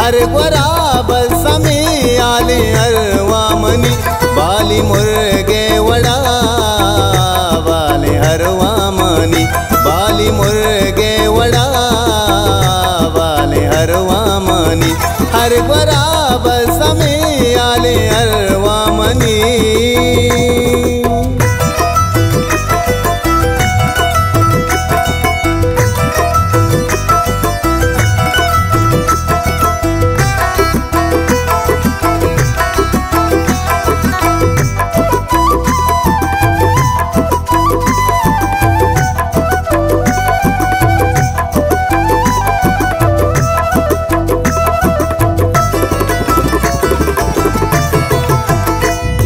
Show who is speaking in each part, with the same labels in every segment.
Speaker 1: हर गुराब समी आले हरवा मनी बाली मुर्गे वड़ा वाले हरवा मनी बाली मुर्गे वड़ा वाले हरवा मनी हर गुराब समी आले हरवा मनी।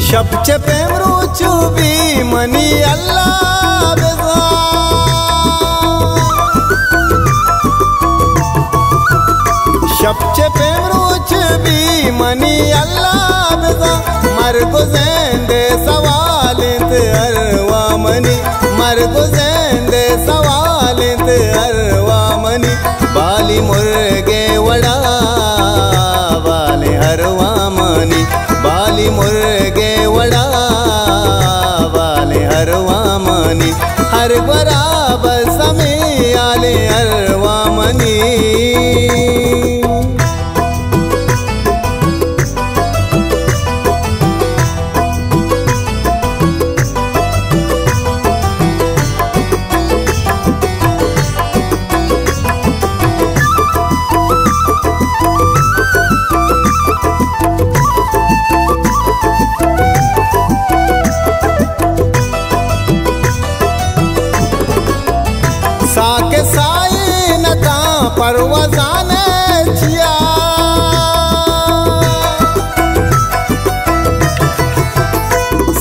Speaker 1: शपचे पेमरू चुबी मनी अल्लाह बेजा शपचे पेमरू चुबी मनी अल्लाह बेजा मर गुज़ेंदे सवालित हरवा मनी मर गुज़ेंदे सवालित हरवा मनी बाली मुर्गे वड़ा वाले हरवा मनी बाली मुर्गे वड़ा वाले हरवा मनी हर गुराब समी आले हरवा मनी। साके साई नता परवजाने जिया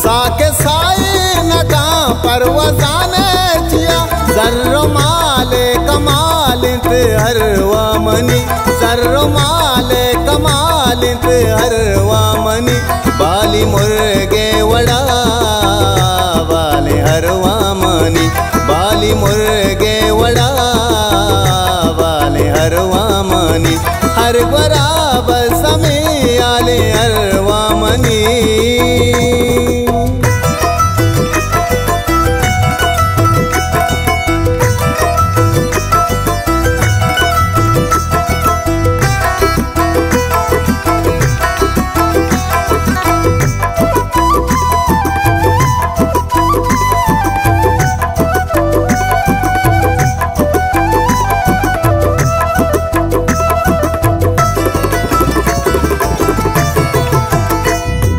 Speaker 1: साके साई नता परवजाने जिया जर्रो माले कमालित हरवा मनी जर्रो माले कमालित हरवा मनी बाली मुर्गे वड़ा वाले हरवा मनी बाली मुर्गे वड़ा वाले हरवा मनी हर गुराब समी आले हरवा मनी।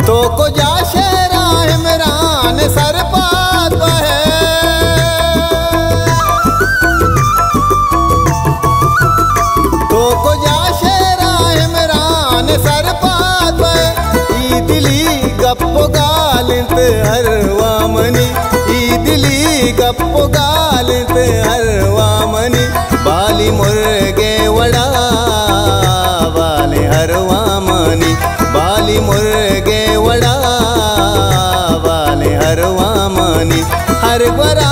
Speaker 1: तो को जा शेरा इमरान सरपात है तो को जा शेरा इमरान सरपात है ई दिली गप्पो गालित हरवा मनी ई दिली गप्पो गालित हरवा मनी बाली मुर्गे वड़ा वाले हरवा मनी बाली मुर्गे वड़ा वाले हरवा मनी हर गुराब